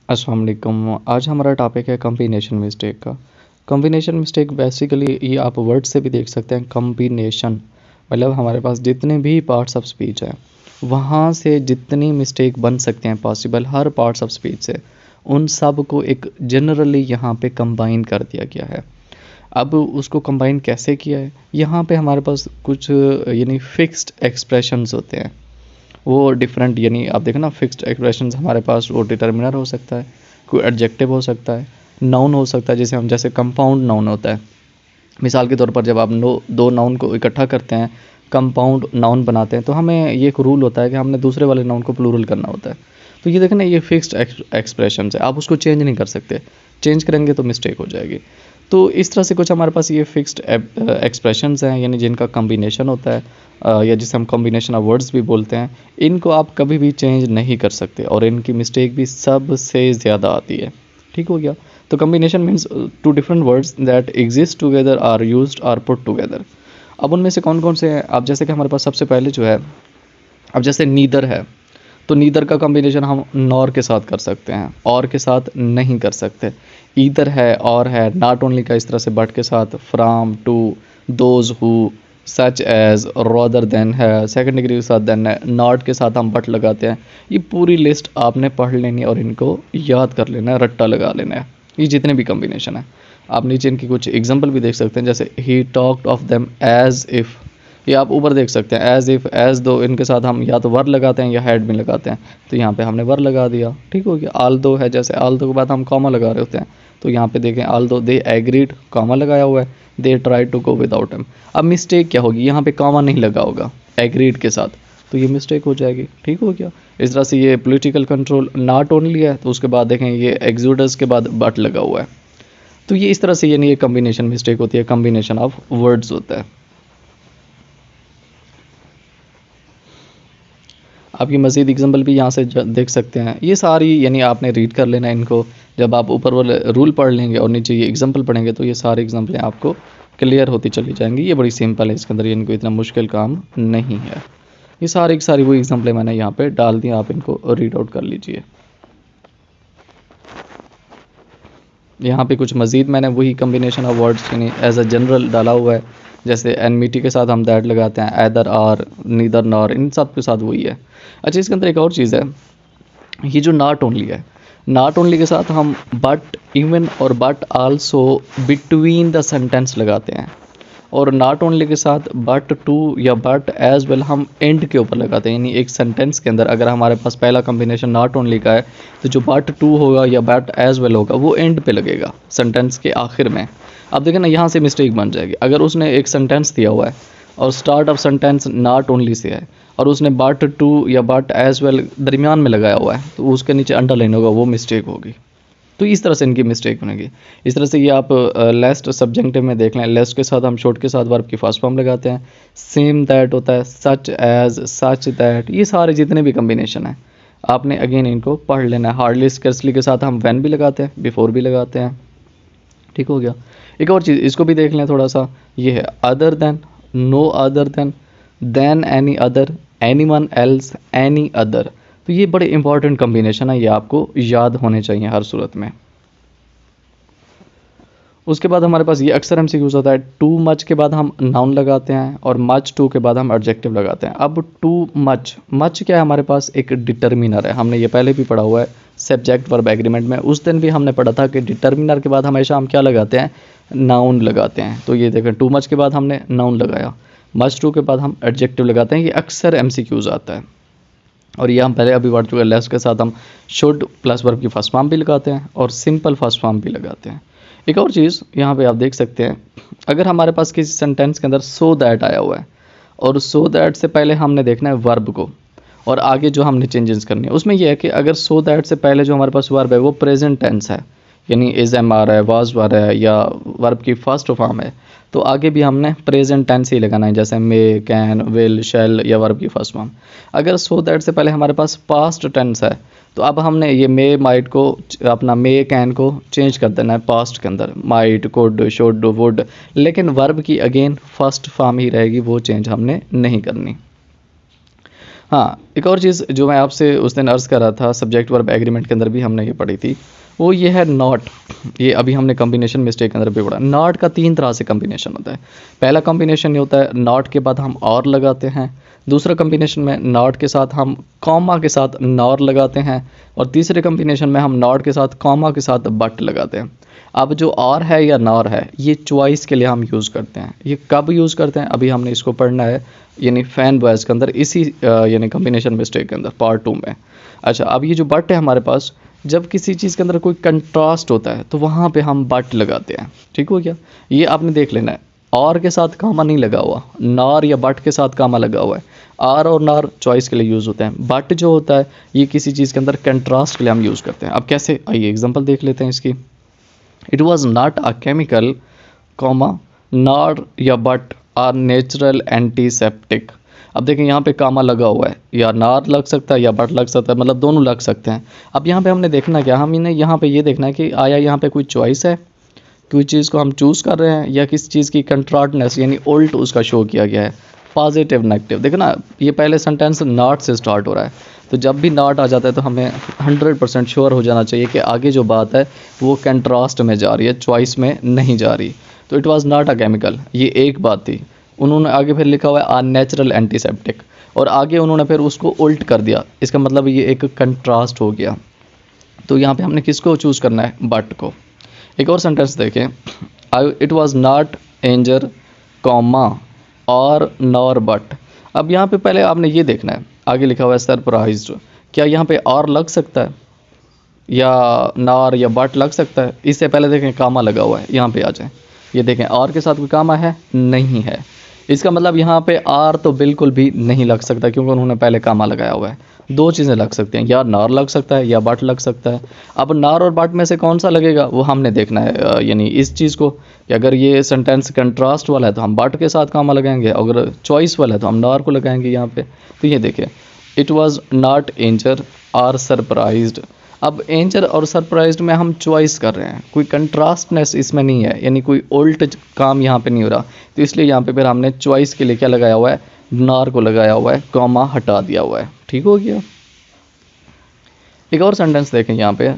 अस्सलाम वालेकुम। आज हमारा टॉपिक है कॉम्बिनेशन मिस्टेक का। कॉम्बिनेशन मिस्टेक बेसिकली ये आप वर्ड से भी देख सकते हैं। कॉम्बिनेशन मतलब हमारे पास जितने भी पार्ट्स ऑफ स्पीच हैं वहाँ से जितनी मिस्टेक बन सकते हैं possible her parts of speech से, उन सब को एक जनरली यहाँ पे कंबाइन कर दिया गया है। अब उसको कंबाइन कैसे किया है, यहाँ पे हमारे पास कुछ यानी फिक्स्ड एक्सप्रेशंस होते हैं। वो डिफरेंट यानी आप देखें ना, फिक्स्ड एक्सप्रेशंस हमारे पास वो डिटर्मिनर हो सकता है, कोई एडजेक्टिव हो सकता है, नाउन हो सकता है, जैसे हम जैसे कंपाउंड नाउन होता है। मिसाल के तौर पर जब आप दो नाउन को इकट्ठा करते हैं, कंपाउंड नाउन बनाते हैं, तो हमें ये एक रूल होता है कि हमने दूसरे वाले नाउन को प्लूरल करना होता है। तो ये देखें ना, ये फिक्स्ड एक्सप्रेशन है, आप उसको चेंज नहीं कर सकते। चेंज करेंगे तो मिस्टेक हो जाएगी। तो इस तरह से कुछ हमारे पास ये फिक्स्ड एक्सप्रेशंस हैं, यानी जिनका कॉम्बिनेशन होता है, या जिसे हम कॉम्बिनेशन ऑफ वर्ड्स भी बोलते हैं। इनको आप कभी भी चेंज नहीं कर सकते और इनकी मिस्टेक भी सबसे ज़्यादा आती है। ठीक हो गया। तो combination means two different words that exist together are used or put together. अब उनमें से कौन कौन से हैं, अब जैसे कि हमारे पास सबसे पहले जो है, अब जैसे नीदर है, तो नीदर का कॉम्बिनेशन हम नॉर के साथ कर सकते हैं, और के साथ नहीं कर सकते। ईदर है, और है, नॉट ओनली का इस तरह से बट के साथ, from, to, those who, such as, rather than है, सेकंड डिग्री के साथ देन है, नॉट के साथ हम बट लगाते हैं। ये पूरी लिस्ट आपने पढ़ लेनी है और इनको याद कर लेना है, रट्टा लगा लेना है। ये जितने भी कॉम्बिनेशन है, आप नीचे इनकी कुछ एग्जांपल भी देख सकते हैं, जैसे ही talked of them as if, ये आप ऊपर देख सकते हैं, एज इफ़, एज दो, इनके साथ हम या तो वर लगाते हैं या हैड भी लगाते हैं। तो यहाँ पे हमने वर लगा दिया। ठीक हो गया। आल दो है, जैसे आल दो के बाद हम कॉमा लगा रहे होते हैं, तो यहाँ पे देखें, आल दो दे एग्रीड, कॉमा लगाया हुआ है, they try to go without him. अब मिस्टेक क्या होगी, यहाँ पे कॉमा नहीं लगा होगा एग्रीड के साथ, तो ये मिस्टेक हो जाएगी। ठीक हो गया। इस तरह से ये पॉलिटिकल कंट्रोल नॉट ओनली है, तो उसके बाद देखें ये एग्जूडस के बाद बट लगा हुआ है। तो ये इस तरह से यानी ये कॉम्बिनेशन मिस्टेक होती है, कॉम्बिनेशन ऑफ वर्ड्स होता है। आप ये मज़ीद एग्जाम्पल भी यहाँ से देख सकते हैं। ये सारी यानी आपने रीड कर लेना है इनको। जब आप ऊपर वाले रूल पढ़ लेंगे और नीचे ये एग्जाम्पल पढ़ेंगे तो ये सारी एग्जाम्पलें आपको क्लियर होती चली जाएंगी। ये बड़ी सिंपल है, इसके अंदर इनको इतना मुश्किल काम नहीं है। ये सारी की सारी वो एग्जाम्पलें मैंने यहाँ पे डाल दी, आप इनको रीड आउट कर लीजिए। यहाँ पे कुछ मज़ीद मैंने वही कम्बिनेशन ऑफ वर्ड्स यानी एज अ जनरल डाला हुआ है। जैसे एनमिटी के साथ हम दैट लगाते हैं, एदर आर, नीदर नॉर, इन सब के साथ वही है। अच्छा, इसके अंदर एक और चीज़ है, ये जो नॉट ओनली है, नॉट ओनली के साथ हम बट, इवन और but also between the sentence लगाते हैं। और नॉट ओनली के साथ बट टू या बट एज वेल हम एंड के ऊपर लगाते हैं। यानी एक सेंटेंस के अंदर अगर हमारे पास पहला कॉम्बिनेशन नॉट ओनली का है, तो जो बट टू होगा या बट एज वेल होगा वो एंड पे लगेगा, सेंटेंस के आखिर में। अब देखें ना, यहाँ से मिस्टेक बन जाएगी। अगर उसने एक सेंटेंस दिया हुआ है और start of sentence not only say है और उसने बट टू या बट एज वेल दरमियान में लगाया हुआ है, तो उसके नीचे अंडरलाइन होगा, वो मिस्टेक होगी। तो इस तरह से इनकी मिस्टेक बनेगी। इस तरह से ये आप लेस्ट सब्जेक्टिव में देख लें, लेस्ट के साथ हम शॉर्ट के साथ वर्ब की फर्स्ट फॉर्म लगाते हैं। सेम दैट होता है, सच एज, सच दैट, ये सारे जितने भी कम्बिनेशन हैं आपने अगेन इनको पढ़ लेना है। हार्डली स्कर्सली के साथ हम व्हेन भी लगाते हैं, बिफोर भी लगाते हैं। ठीक हो गया। एक और चीज़ इसको भी देख लें थोड़ा सा, ये है other than, no other than any other, any one else, any other. तो ये बड़े इंपॉर्टेंट कॉम्बिनेशन है, ये आपको याद होने चाहिए हर सूरत में। उसके बाद हमारे पास ये अक्सर हमसे यूज़ होता है, टू मच के बाद हम नाउन लगाते हैं और मच टू के बाद हम एडजेक्टिव लगाते हैं। अब टू मच, मच क्या है, हमारे पास एक डिटर्मिनर है। हमने ये पहले भी पढ़ा हुआ है सब्जेक्ट वर्ब एग्रीमेंट में। उस दिन भी हमने पढ़ा था कि डिटर्मिनर के बाद हमेशा हम क्या लगाते हैं, नाउन लगाते हैं। तो ये देखें, टू मच के बाद हमने नाउन लगाया, मच टू के बाद हम एडजेक्टिव लगाते हैं। ये अक्सर MCQs आता है और ये हम पहले अभी पढ़ चुके हैं। लेस के साथ हम शुड प्लस वर्ब की फर्स्ट फॉर्म भी लगाते हैं और सिंपल फर्स्ट फॉर्म भी लगाते हैं। एक और चीज़ यहाँ पे आप देख सकते हैं, अगर हमारे पास किसी सेंटेंस के अंदर सो दैट आया हुआ है और सो दैट से पहले हमने देखना है वर्ब को और आगे जो हमने चेंजेस करनी है, उसमें यह है कि अगर सो दैट से पहले जो हमारे पास वर्ब है वो प्रेजेंट टेंस है, यानी इज एम आ रहा है, वाज आ रहा है या वर्ब की फर्स्ट फॉर्म है, तो आगे भी हमने प्रेजेंट टेंस ही लगाना है, जैसे मे, कैन, विल, शैल या वर्ब की फर्स्ट फॉर्म। अगर सो दैट से पहले हमारे पास पास्ट टेंस है, तो अब हमने ये मे माइट को, अपना मे कैन को चेंज कर देना है पास्ट के अंदर, माइट, कुड, शुड, वुड, लेकिन वर्ब की अगेन फर्स्ट फॉर्म ही रहेगी, वो चेंज हमने नहीं करनी। हाँ, एक और चीज़ जो मैं आपसे उस दिन अर्ज़ कर रहा था, सब्जेक्ट वर्ब एग्रीमेंट के अंदर भी हमने ये पढ़ी थी, वो ये है नॉट। ये अभी हमने कॉम्बिनेशन मिस्टेक के अंदर भी पढ़ा। नॉट का 3 तरह से कॉम्बिनेशन होता है। पहला कॉम्बिनेशन ये होता है नॉट के बाद हम और लगाते हैं। दूसरा कॉम्बिनेशन में नॉट के साथ हम कॉमा के साथ नॉर लगाते हैं। और तीसरे कॉम्बिनेशन में हम नॉट के साथ कॉमा के साथ बट लगाते हैं। अब जो और है या नॉर है, ये चॉइस के लिए हम यूज़ करते हैं। ये कब यूज़ करते हैं, अभी हमने इसको पढ़ना है, यानी फैन बॉयज़ के अंदर, इसी यानी कॉम्बिनेशन मिस्टेक के अंदर पार्ट 2 में। अच्छा, अब ये जो बट है हमारे पास, जब किसी चीज़ के अंदर कोई कंट्रास्ट होता है तो वहाँ पे हम बट लगाते हैं। ठीक हो गया, ये आपने देख लेना है। और के साथ कामा नहीं लगा हुआ, नॉर या बट के साथ कामा लगा हुआ है। आर और नॉर चॉइस के लिए यूज़ होते हैं। बट जो होता है ये किसी चीज़ के अंदर कंट्रास्ट के लिए हम यूज़ करते हैं। अब कैसे, आइए एग्जांपल देख लेते हैं इसकी। It was not a chemical, comma, nor या बट आर नेचुरल एंटीसेप्टिक। अब देखें यहाँ पे कामा लगा हुआ है, या नार लग सकता है या बट लग सकता है, मतलब दोनों लग सकते हैं। अब यहाँ पे हमने देखना क्या, हम इन्हें यहाँ पे ये देखना है कि आया यहाँ पे कोई चॉइस है, कोई चीज़ को हम चूज़ कर रहे हैं, या किसी चीज़ की कंट्रास्टनेस यानी उल्ट उसका शो किया गया है, पॉजिटिव नेगेटिव। देखो ना, ये पहले सेंटेंस नॉट से स्टार्ट हो रहा है, तो जब भी नॉट आ जाता है तो हमें 100% श्योर हो जाना चाहिए कि आगे जो बात है वो कंट्रास्ट में जा रही है, चॉइस में नहीं जा रही। तो it was not a chemical, ये एक बात थी। उन्होंने आगे फिर लिखा हुआ है आ नेचुरल एंटीसेप्टिक, और आगे उन्होंने फिर उसको उल्ट कर दिया, इसका मतलब ये एक कंट्रास्ट हो गया। तो यहाँ पे हमने किसको चूज़ करना है, बट को। एक और सेंटेंस देखें, इट वाज नॉट एंजर, कॉमा, और नॉर बट। अब यहाँ पे पहले आपने ये देखना है, आगे लिखा हुआ है सरप्राइज्ड, क्या यहाँ पे और लग सकता है या नॉर या बट लग सकता है। इससे पहले देखें कामा लगा हुआ है, यहाँ पे आ जाए, ये देखें और के साथ कोई कामा है, नहीं है। इसका मतलब यहाँ पे आर तो बिल्कुल भी नहीं लग सकता, क्योंकि उन्होंने पहले कामा लगाया हुआ है। दो चीज़ें लग सकती हैं, या नार लग सकता है या बट लग सकता है। अब नार और बट में से कौन सा लगेगा वो हमने देखना है, यानी इस चीज़ को कि अगर ये सेंटेंस कंट्रास्ट वाला है तो हम बट के साथ कामा लगाएंगे, अगर चॉइस वाला है तो हम नार को लगाएंगे यहाँ पे। तो ये देखिए, it was not anger or surprised. अब एंजर और सरप्राइज्ड में हम चॉइस कर रहे हैं, कोई कंट्रास्टनेस इसमें नहीं है, यानी कोई उल्ट काम यहाँ पे नहीं हो रहा। तो इसलिए यहाँ पे फिर हमने चॉइस के लिए क्या लगाया हुआ है, नार को लगाया हुआ है, कॉमा हटा दिया हुआ है। ठीक हो गया। एक और सेंटेंस देखें यहाँ पे,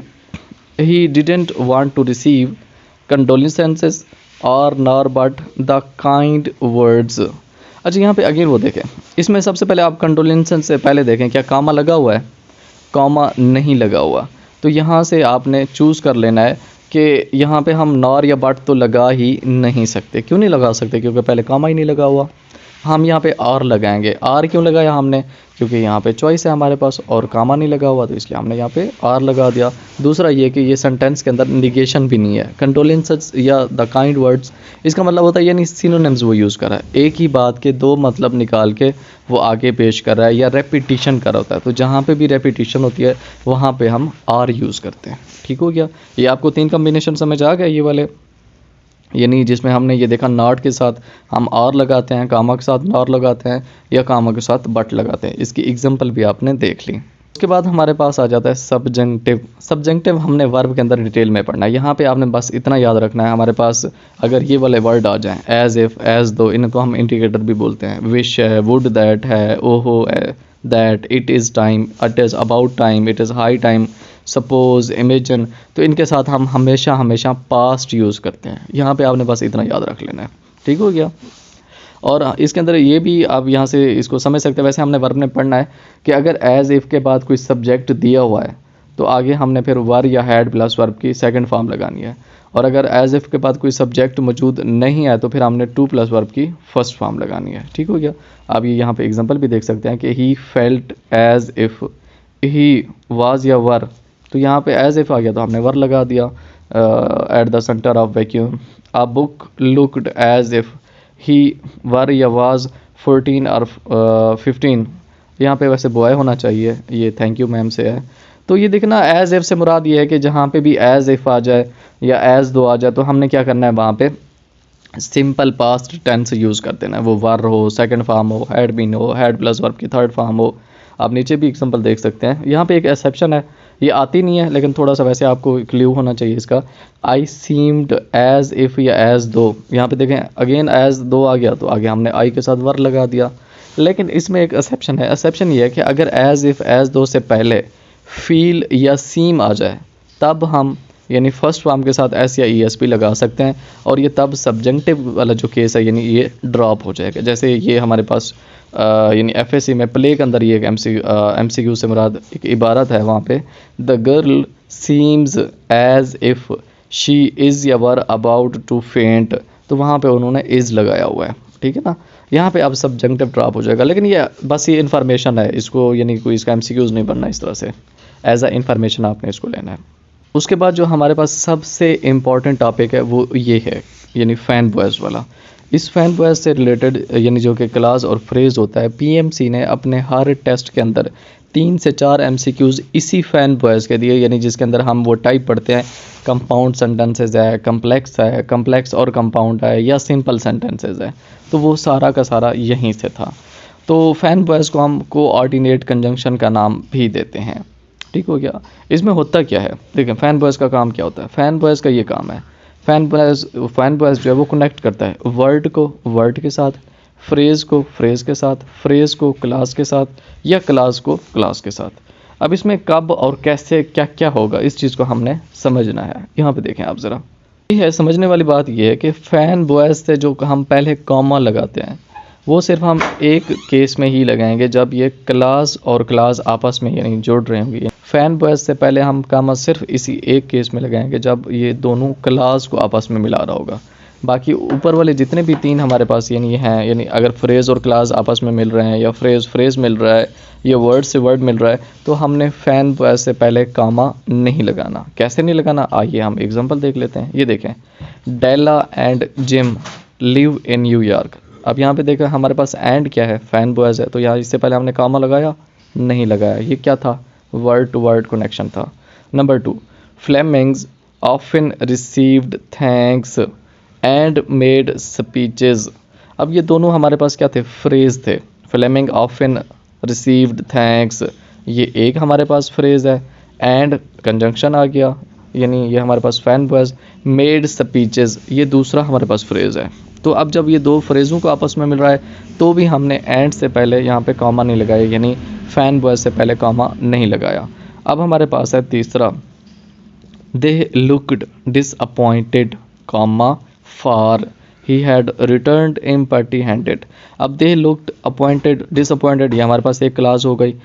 he didn't want to receive condolences और nor but the kind words. अच्छा, यहाँ पे अगेन वो देखें, इसमें सबसे पहले आप कंडोलेंसेस से पहले देखें क्या कामा लगा हुआ है, कॉमा नहीं लगा हुआ। तो यहाँ से आपने चूज़ कर लेना है कि यहाँ पे हम नॉर या बट तो लगा ही नहीं सकते। क्यों नहीं लगा सकते, क्योंकि पहले कॉमा ही नहीं लगा हुआ। हम यहाँ पे आर लगाएंगे। आर क्यों लगाया हमने, क्योंकि यहाँ पे चॉइस है हमारे पास और कामा नहीं लगा हुआ, तो इसलिए हमने यहाँ पे आर लगा दिया। दूसरा ये कि ये सेंटेंस के अंदर निगेशन भी नहीं है। कंडोलेंसेस या द काइंड वर्ड्स, इसका मतलब होता है यानी सिनोनिम्स वो यूज़ कर रहा है, एक ही बात के दो मतलब निकाल के वो आगे पेश कर रहा है, या रेपिटिशन कर रहा होता है। तो जहाँ पे भी रेपिटिशन होती है वहाँ पे हम आर यूज़ करते हैं। ठीक हो गया। ये आपको 3 कॉम्बिनेशन समझ आ गया ये वाले, यानी जिसमें हमने ये देखा नॉट के साथ हम आर लगाते हैं, कामा के साथ नॉर लगाते हैं, या कामा के साथ बट लगाते हैं। इसकी एग्जांपल भी आपने देख ली। उसके बाद हमारे पास आ जाता है सब्जेंक्टिव। सब्जेंक्टिव हमने वर्ब के अंदर डिटेल में पढ़ना है। यहाँ पे आपने बस इतना याद रखना है, हमारे पास अगर ये वाले वर्ड आ जाएं, एज इफ़, एज दो, इनको हम इंडिकेटर भी बोलते हैं। विश है, वुड दैट है, ओहो है, that, it is time, it is about time, it is high time, suppose, imagine, तो इनके साथ हम हमेशा हमेशा पास्ट यूज़ करते हैं। यहाँ पे आपने बस इतना याद रख लेना है। ठीक हो गया। और इसके अंदर ये भी आप यहाँ से इसको समझ सकते हैं। वैसे हमने वर्ब में पढ़ना है कि अगर एज इफ़ के बाद कोई सब्जेक्ट दिया हुआ है तो आगे हमने फिर वर या हैड प्लस वर्ब की सेकंड फॉर्म लगानी है, और अगर एज इफ़ के बाद कोई सब्जेक्ट मौजूद नहीं है तो फिर हमने टू प्लस वर्ब की फर्स्ट फॉर्म लगानी है। ठीक हो गया। आप ये यहाँ पे एग्जांपल भी देख सकते हैं कि he felt as if he was aware, तो यहाँ पे एज इफ़ आ गया तो हमने वर लगा दिया at the centre of vacuum. A book looked as if he were या वाज 14 और 15, यहाँ पे वैसे बॉय होना चाहिए, ये थैंक यू मैम से है। तो ये देखना, एज इफ़ से मुराद ये है कि जहाँ पे भी एज इफ़ आ जाए या एज दो आ जाए तो हमने क्या करना है, वहाँ पे सिंपल पास्ट टेंस यूज़ कर देना है। वो वर हो, सेकंड फॉर्म हो, हैड बीन हो, हैड प्लस वर्ब की थर्ड फॉर्म हो। आप नीचे भी एग्जांपल देख सकते हैं। यहाँ पे एक एक्सेप्शन है, ये आती नहीं है लेकिन थोड़ा सा वैसे आपको क्ल्यू होना चाहिए इसका। आई सीम्ड एज इफ़ या एज दो, यहाँ पे देखें अगेन एज दो आ गया तो आगे हमने आई के साथ वर लगा दिया। लेकिन इसमें एक एक्सेप्शन है। एक्सेप्शन ये है कि अगर एज इफ़ एज दो से पहले फील या सीम आ जाए तब हम यानी फर्स्ट फॉर्म के साथ एस या ई एस पी लगा सकते हैं, और ये तब सब्जेक्टिव वाला जो केस है यानी ये ड्रॉप हो जाएगा। जैसे ये हमारे पास यानी एफ एस सी में प्ले के अंदर ये एक एम सी क्यू से मुराद एक इबारत है, वहाँ पे the girl seems as if she is aware about to फेंट, तो वहाँ पे उन्होंने इज़ लगाया हुआ है, ठीक है ना। यहाँ पे अब सब्जेक्टिव ड्रॉप हो जाएगा, लेकिन ये बस ये इन्फॉर्मेशन है, इसको यानी कोई इसका एमसीक्यूज़ नहीं बनना इस तरह से, एज अ इन्फॉर्मेशन आपने इसको लेना है। उसके बाद जो हमारे पास सबसे इम्पॉर्टेंट टॉपिक है वो ये है यानी फैन बॉयज़ वाला। इस फैन बॉयज़ से रिलेटेड यानी जो कि क्लास और फ्रेज़ होता है, पीएमसी ने अपने हर टेस्ट के अंदर 3 से 4 एमसीक्यूज़ इसी फैन बॉयज़ के दिए, यानी जिसके अंदर हम वो टाइप पढ़ते हैं कंपाउंड सेंटेंसेस है, कम्प्लेक्स और कंपाउंड है, या सिंपल सेंटेंसेस है, तो वो सारा का सारा यहीं से था। तो फैन बॉयज़ को हम कोऑर्डिनेट कंजंक्शन का नाम भी देते हैं, ठीक हो गया। इसमें होता क्या है, देखिए फैन बॉयज़ का काम क्या होता है। फैन बॉयज़ का ये काम है, फैन बॉयज़ जो है वो कनेक्ट करता है वर्ड को वर्ड के साथ, फ्रेज़ को फ्रेज़ के साथ, फ्रेज़ को क्लास के साथ, या क्लास को क्लास के साथ। अब इसमें कब और कैसे क्या क्या होगा इस चीज़ को हमने समझना है। यहाँ पे देखें आप ज़रा, ये है समझने वाली बात ये है कि फ़ैन बॉयज़ से जो हम पहले कॉमा लगाते हैं वो सिर्फ हम एक केस में ही लगाएंगे, जब ये क्लास और क्लास आपस में यानी जुड़ रहे होंगे। फ़ैन बॉयज़ से पहले हम कॉमा सिर्फ इसी एक केस में लगाएंगे जब ये दोनों क्लास को आपस में मिला रहा होगा। बाकी ऊपर वाले जितने भी 3 हमारे पास यानी हैं, यानी अगर फ्रेज़ और क्लास आपस में मिल रहे हैं, या फ्रेज़ मिल रहा है, या वर्ड से वर्ड मिल रहा है, तो हमने फ़ैन बॉयज़ से पहले कॉमा नहीं लगाना। कैसे नहीं लगाना, आइए हम एग्जांपल देख लेते हैं। ये देखें, Della and Jim live in New York. अब यहाँ पे देखा हमारे पास एंड क्या है, फैन बॉयज़ है, तो यहाँ इससे पहले हमने कॉमा लगाया नहीं लगाया। ये क्या था, वर्ड टू वर्ड कनेक्शन था। Number 2, Fleming's often received thanks and made speeches. अब ये दोनों हमारे पास क्या थे, फ्रेज़ थे। फ्लेमिंग ऑफन रिसीव्ड थैंक्स, ये एक हमारे पास फ्रेज़ है, एंड कंजंक्शन आ गया, यानी ये हमारे पास फैन बॉयज़। मेड स्पीचेस, ये दूसरा हमारे पास फ्रेज़ है। तो अब जब ये दो फ्रेज़ों को आपस में मिल रहा है तो भी हमने एंड से पहले यहाँ पे कॉमा नहीं लगाया, यानी फैन बॉयज़ से पहले कॉमा नहीं लगाया। अब हमारे पास है तीसरा, they looked disappointed comma for he had returned empty handed. अब दे लुक्ड अपॉइंटेड डिसअपॉइंटेड, ये हमारे पास एक क्लास हो गई।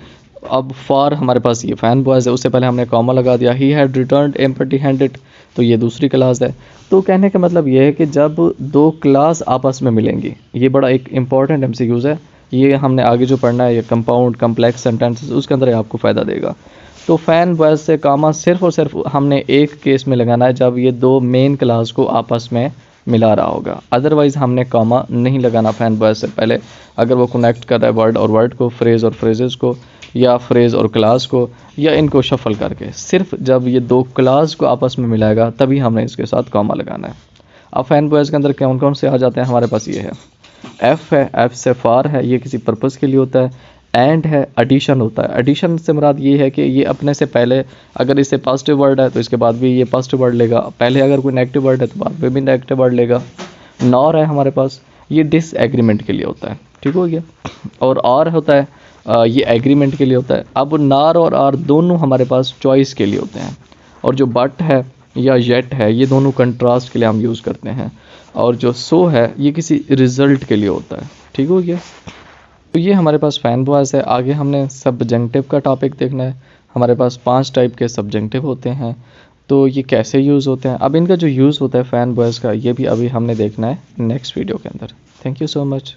अब फॉर हमारे पास ये फैन बॉयज़ है, उससे पहले हमने कॉमा लगा दिया। He had returned empty handed, तो ये दूसरी क्लास है। तो कहने का मतलब ये है कि जब दो क्लास आपस में मिलेंगी, ये बड़ा एक इंपॉर्टेंट एमसीक्यूज़ है, ये हमने आगे जो पढ़ना है, ये कंपाउंड कम्प्लेक्स सेंटेंसेस, उसके अंदर आपको फ़ायदा देगा। तो फैन बॉयज़ से कॉमा सिर्फ और सिर्फ हमने एक केस में लगाना है, जब ये दो मेन क्लास को आपस में मिला रहा होगा। अदरवाइज़ हमने कॉमा नहीं लगाना फैन बॉयज़ से पहले, अगर वो कनेक्ट कर रहा है वर्ड और वर्ड को, फ्रेज़ और फ्रेजेस को, या फ्रेज़ और क्लास को, या इनको शफल करके। सिर्फ जब ये दो क्लास को आपस में मिलाएगा तभी हमने इसके साथ कॉमा लगाना है। अब फैन बॉयज़ के अंदर कौन कौन से आ जाते हैं हमारे पास, ये है एफ़ है, एफ़ से फार है, ये किसी पर्पज़ के लिए होता है। एंड है, एडिशन होता है। एडिशन से मुराद ये है कि ये अपने से पहले अगर इससे पॉजिटिव वर्ड है तो इसके बाद भी ये पॉजिटिव वर्ड लेगा, पहले अगर कोई नेगेटिव वर्ड है तो बाद में भी नेगेटिव वर्ड लेगा। नॉर है हमारे पास, ये डिसएग्रीमेंट के लिए होता है, ठीक हो गया। और होता है ये एग्रीमेंट के लिए होता है। अब नार और आर दोनों हमारे पास चॉइस के लिए होते हैं, और जो बट है या येट है ये दोनों कंट्रास्ट के लिए हम यूज़ करते हैं, और जो सो है ये किसी रिज़ल्ट के लिए होता है, ठीक हो गया। तो ये हमारे पास फैन बॉयज़ है। आगे हमने सब्जेक्टिव का टॉपिक देखना है। हमारे पास 5 टाइप के सब्जेक्टिव होते हैं, तो ये कैसे यूज़ होते हैं। अब इनका जो यूज़ होता है फ़ैन बॉयज़ का, ये भी अभी हमने देखना है नेक्स्ट वीडियो के अंदर। Thank you so much.